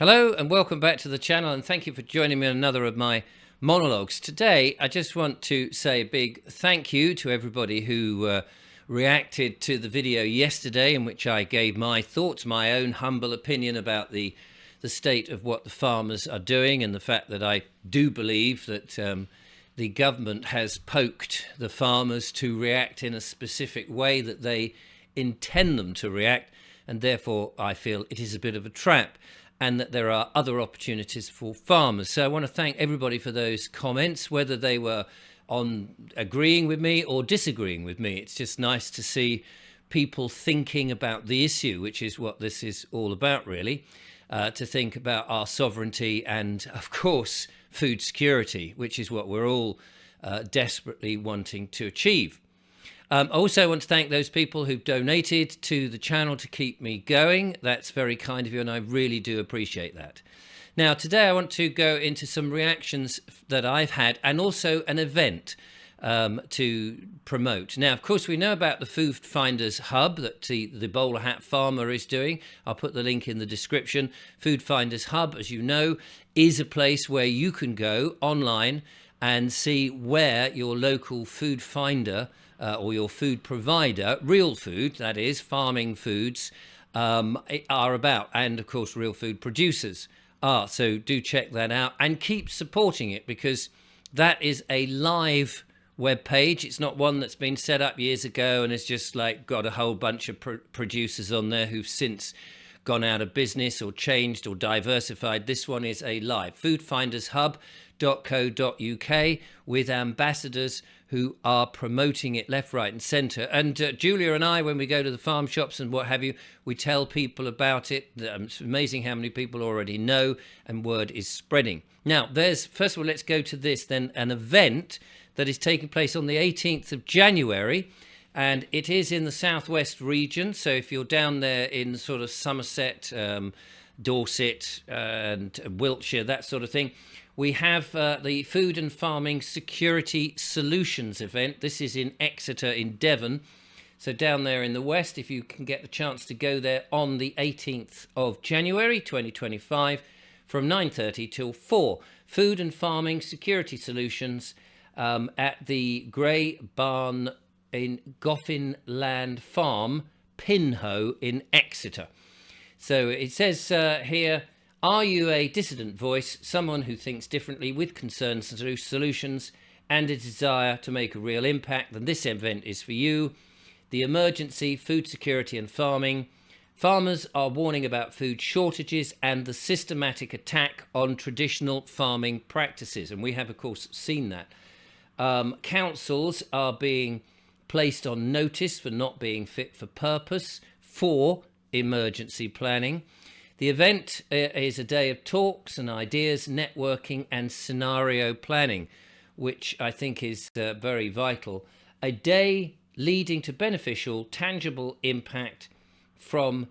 Hello and welcome back to the channel, and thank you for joining me on another of my monologues. Today I just want to say a big thank you to everybody who reacted to the video yesterday in which I gave my thoughts, my own humble opinion about the state of what the farmers are doing, and the fact that I do believe that the government has poked the farmers to react in a specific way that they intend them to react, and therefore I feel it is a bit of a trap, and that there are other opportunities for farmers. So I want to thank everybody for those comments, whether they were on agreeing with me or disagreeing with me. It's just nice to see people thinking about the issue, which is what this is all about, really, to think about our sovereignty and, of course, food security, which is what we're all desperately wanting to achieve. I also want to thank those people who've donated to the channel to keep me going. That's very kind of you, and I really do appreciate that. Now, today I want to go into some reactions that I've had, and also an event to promote. Now, of course, we know about the Food Finders Hub that the bowler hat farmer is doing. I'll put the link in the description. Food Finders Hub, as you know, is a place where you can go online and see where your local food finder or your food provider, real food, that is, farming foods, are about. And, of course, real food producers are. So do check that out and keep supporting it, because that is a live web page. It's not one that's been set up years ago and it's just like got a whole bunch of producers on there who've since gone out of business or changed or diversified. This one is a live foodfindershub.co.uk with ambassadors who are promoting it left, right and centre. And Julia and I, when we go to the farm shops and what have you, we tell people about it. It's amazing how many people already know, and word is spreading. Now, first of all, let's go to this then, an event that is taking place on the 18th of January. And it is in the southwest region. So if you're down there in sort of Somerset, Dorset and Wiltshire, that sort of thing, we have the Food and Farming Security Solutions event. This is in Exeter in Devon. So down there in the west, if you can get the chance to go there on the 18th of January 2025 from 9:30 till 4. Food and Farming Security Solutions at the Grey Barn in Goffin Land Farm, Pinhoe in Exeter. So it says here, are you a dissident voice, someone who thinks differently with concerns, solutions and a desire to make a real impact? Then this event is for you. The emergency, food security and farming. Farmers are warning about food shortages and the systematic attack on traditional farming practices. And we have, of course, seen that. Councils are being placed on notice for not being fit for purpose for emergency planning. The event is a day of talks and ideas, networking and scenario planning, which I think is very vital. A day leading to beneficial, tangible impact from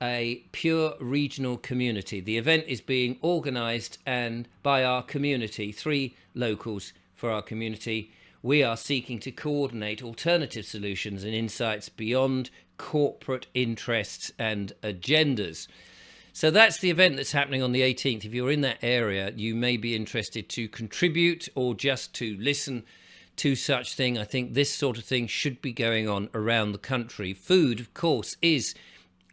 a pure regional community. The event is being organised and by our community, 3 locals for our community. We are seeking to coordinate alternative solutions and insights beyond corporate interests and agendas. So that's the event that's happening on the 18th. If you're in that area, you may be interested to contribute or just to listen to such thing. I think this sort of thing should be going on around the country. Food, of course, is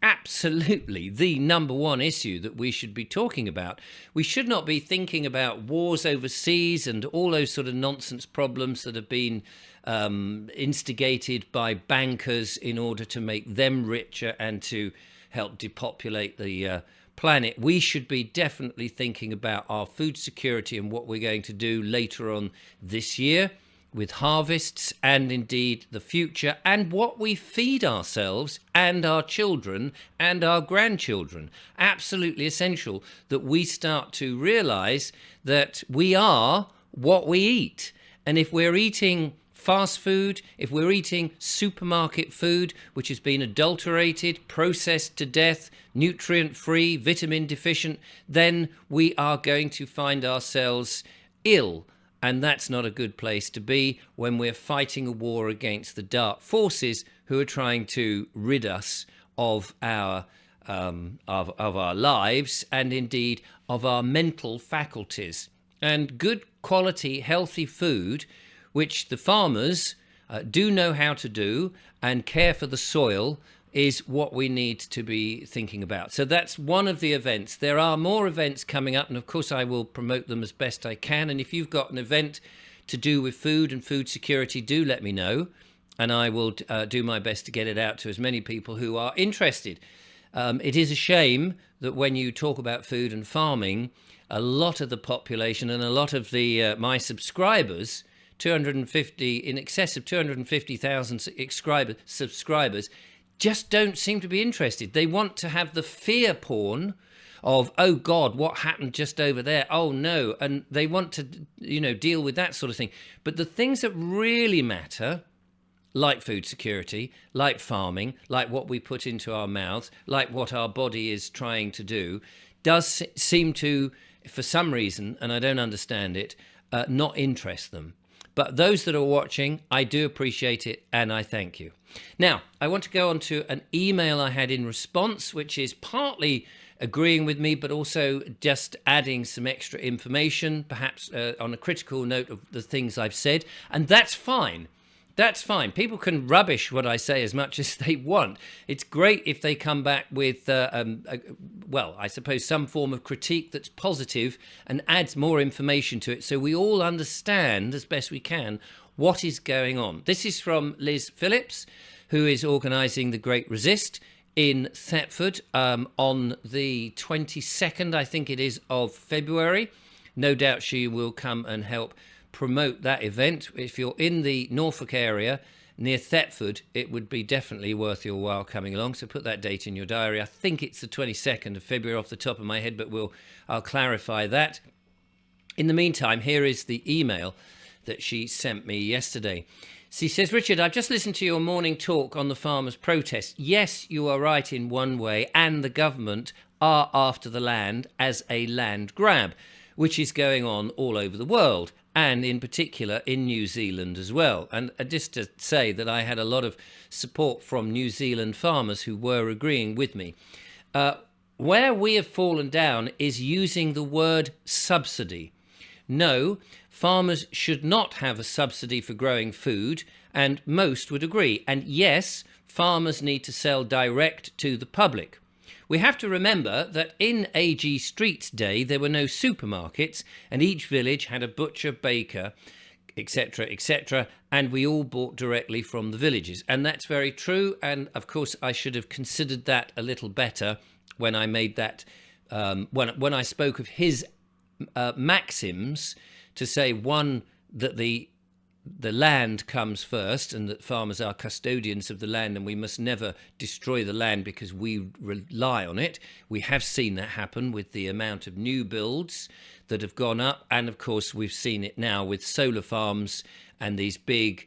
absolutely the number one issue that we should be talking about. We should not be thinking about wars overseas and all those sort of nonsense problems that have been instigated by bankers in order to make them richer and to help depopulate the planet. We should be definitely thinking about our food security and what we're going to do later on this year with harvests, and indeed the future, and what we feed ourselves and our children and our grandchildren. Absolutely essential that we start to realize that we are what we eat. And if we're eating fast food, if we're eating supermarket food, which has been adulterated, processed to death, nutrient-free, vitamin deficient, then we are going to find ourselves ill. And that's not a good place to be when we're fighting a war against the dark forces who are trying to rid us of our of our lives, and indeed of our mental faculties. And good quality, healthy food, which the farmers do know how to do and care for the soil, is what we need to be thinking about. So that's one of the events. There are more events coming up, and of course I will promote them as best I can. And if you've got an event to do with food and food security, do let me know, and I will do my best to get it out to as many people who are interested. It is a shame that when you talk about food and farming, a lot of the population and a lot of the my subscribers, 250, in excess of 250,000 subscribers, just don't seem to be interested. They want to have the fear porn of, oh God, what happened just over there? Oh no. And they want to, deal with that sort of thing. But the things that really matter, like food security, like farming, like what we put into our mouths, like what our body is trying to do, does seem to, for some reason, and I don't understand it, not interest them. But those that are watching, I do appreciate it, and I thank you. Now, I want to go on to an email I had in response, which is partly agreeing with me, but also just adding some extra information, perhaps on a critical note of the things I've said. And that's fine. That's fine. People can rubbish what I say as much as they want. It's great if they come back with, I suppose some form of critique that's positive and adds more information to it, so we all understand as best we can what is going on. This is from Liz Phillips, who is organising the Great Resist in Thetford on the 22nd, I think it is, of February. No doubt she will come and help promote that event. If you're in the Norfolk area near Thetford, it would be definitely worth your while coming along. So put that date in your diary. I think it's the 22nd of February off the top of my head, but I'll clarify that. In the meantime, here is the email that she sent me yesterday. She says, Richard, I've just listened to your morning talk on the farmers' protest. Yes, you are right in one way, and the government are after the land as a land grab, which is going on all over the world, and in particular in New Zealand as well. And just to say that I had a lot of support from New Zealand farmers who were agreeing with me. Where we have fallen down is using the word subsidy. No, farmers should not have a subsidy for growing food, and most would agree. And yes, farmers need to sell direct to the public. We have to remember that in A.G. Street's day, there were no supermarkets, and each village had a butcher, baker, etc., and we all bought directly from the villages. And that's very true, and of course I should have considered that a little better when I made that, when I spoke of his maxims, to say, one, that the land comes first and that farmers are custodians of the land and we must never destroy the land because we rely on it. We have seen that happen with the amount of new builds that have gone up, and of course we've seen it now with solar farms and these big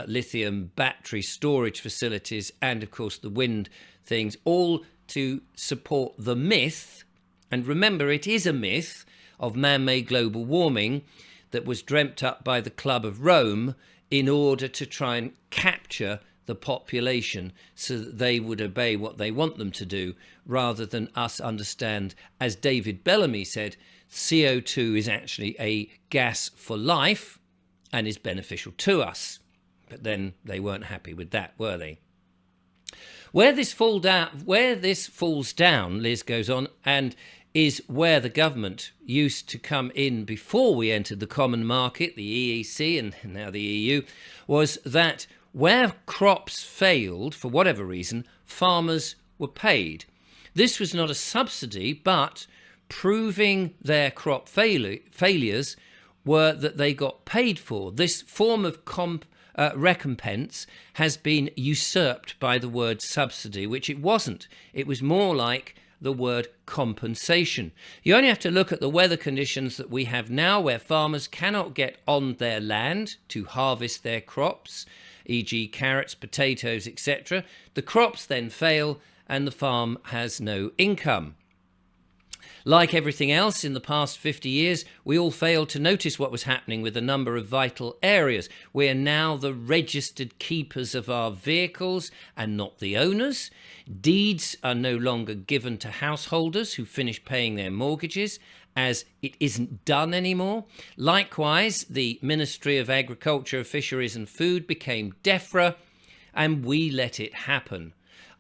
lithium battery storage facilities, and of course the wind things, all to support the myth, and remember it is a myth, of man-made global warming that was dreamt up by the Club of Rome in order to try and capture the population so that they would obey what they want them to do, rather than us understand, as David Bellamy said, CO2 is actually a gas for life and is beneficial to us. But then they weren't happy with that, were they? Where this falls down, Liz goes on, and is where the government used to come in before we entered the common market, the EEC and now the EU, was that where crops failed, for whatever reason, farmers were paid. This was not a subsidy, but proving their crop failures were that they got paid for. This form of recompense has been usurped by the word subsidy, which it wasn't. It was more like the word compensation. You only have to look at the weather conditions that we have now, where farmers cannot get on their land to harvest their crops, e.g. carrots, potatoes, etc. The crops then fail and the farm has no income. Like everything else in the past 50 years, we all failed to notice what was happening with a number of vital areas. We are now the registered keepers of our vehicles and not the owners. Deeds are no longer given to householders who finish paying their mortgages, as it isn't done anymore. Likewise, the Ministry of Agriculture, Fisheries and Food became DEFRA, and we let it happen.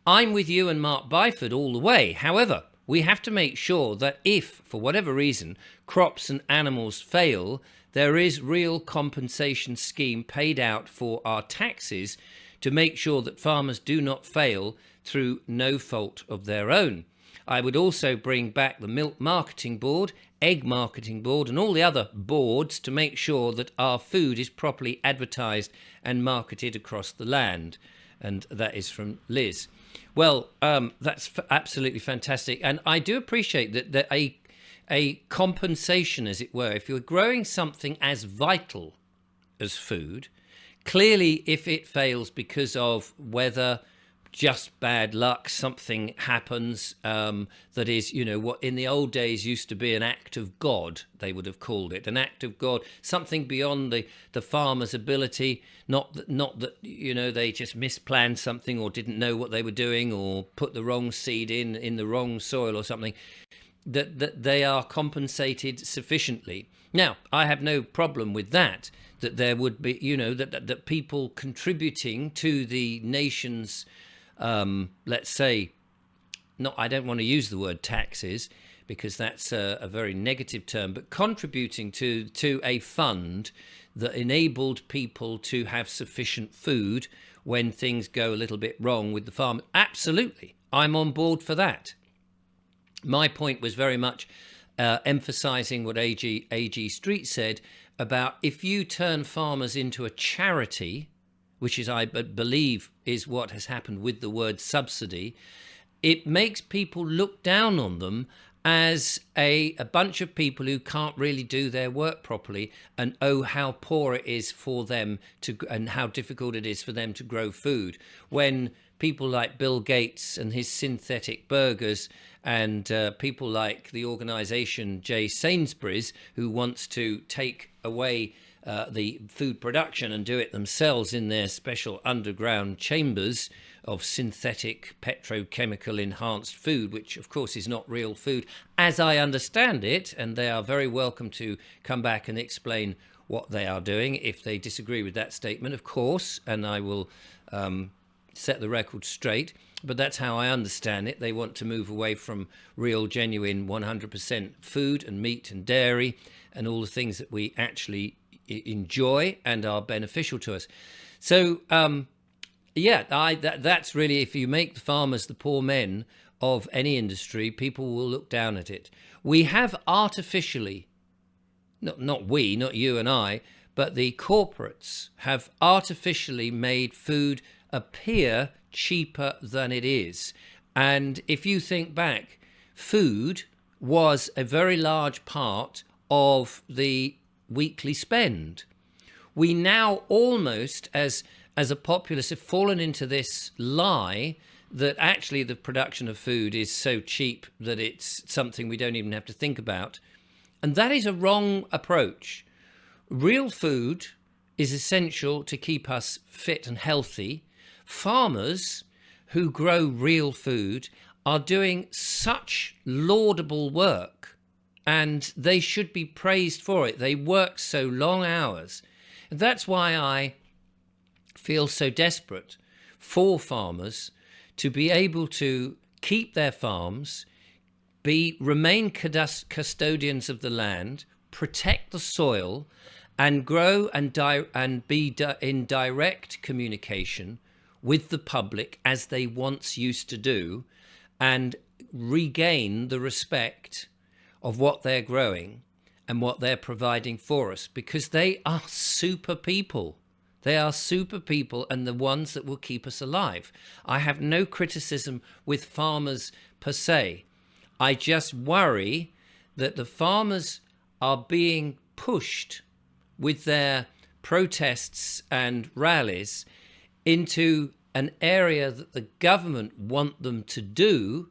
I'm with you and Mark Byford all the way. However, we have to make sure that if, for whatever reason, crops and animals fail, there is real compensation scheme paid out for our taxes to make sure that farmers do not fail through no fault of their own. I would also bring back the Milk Marketing Board, Egg Marketing Board, and all the other boards to make sure that our food is properly advertised and marketed across the land. And that is from Liz. Well, that's absolutely fantastic. And I do appreciate that a compensation, as it were, if you're growing something as vital as food, clearly if it fails because of weather, just bad luck, something happens that is, what in the old days used to be an act of God, they would have called it, an act of God, something beyond the farmer's ability, not that they just misplanned something or didn't know what they were doing or put the wrong seed in the wrong soil or something, that they are compensated sufficiently. Now, I have no problem with that there would be, that people contributing to the nation's let's say, I don't want to use the word taxes because that's a very negative term, but contributing to a fund that enabled people to have sufficient food when things go a little bit wrong with the farm. Absolutely, I'm on board for that. My point was very much emphasizing what A.G. Street said about if you turn farmers into a charity, which is, I believe, is what has happened with the word subsidy, it makes people look down on them as a bunch of people who can't really do their work properly, and how poor it is for them and how difficult it is for them to grow food. When people like Bill Gates and his synthetic burgers and people like the organization J. Sainsbury's, who wants to take away the food production and do it themselves in their special underground chambers of synthetic petrochemical enhanced food, which of course is not real food, as I understand it, and they are very welcome to come back and explain what they are doing if they disagree with that statement, of course, and I will set the record straight. But that's how I understand it. They want to move away from real, genuine, 100% food and meat and dairy and all the things that we actually enjoy and are beneficial to us. So, that's really, if you make the farmers the poor men of any industry, people will look down at it. We have artificially, not we, not you and I, but the corporates have artificially made food appear cheaper than it is. And if you think back, food was a very large part of the weekly spend. We now almost, as a populace, have fallen into this lie that actually the production of food is so cheap that it's something we don't even have to think about. And that is a wrong approach. Real food is essential to keep us fit and healthy. Farmers who grow real food are doing such laudable work, and they should be praised for it. They work so long hours. And that's why I feel so desperate for farmers to be able to keep their farms, remain custodians of the land, protect the soil, and grow and be in direct communication with the public as they once used to do, and regain the respect of what they're growing and what they're providing for us, because they are super people. They are super people and the ones that will keep us alive. I have no criticism with farmers per se. I just worry that the farmers are being pushed with their protests and rallies into an area that the government want them to do,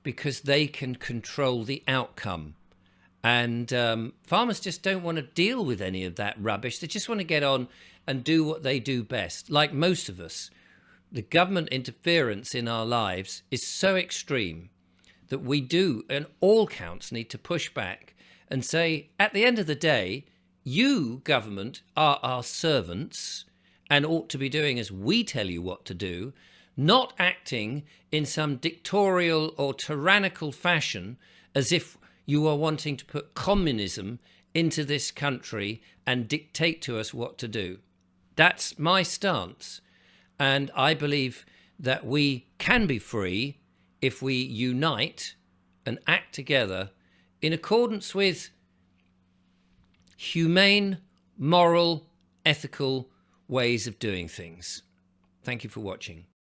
because they can control the outcome. And farmers just don't want to deal with any of that rubbish. They just want to get on and do what they do best. Like most of us, the government interference in our lives is so extreme that we do, and all counts, need to push back and say, at the end of the day, you, government, are our servants and ought to be doing as we tell you what to do, not acting in some dictatorial or tyrannical fashion as if you are wanting to put communism into this country and dictate to us what to do. That's my stance. And I believe that we can be free if we unite and act together in accordance with humane, moral, ethical ways of doing things. Thank you for watching.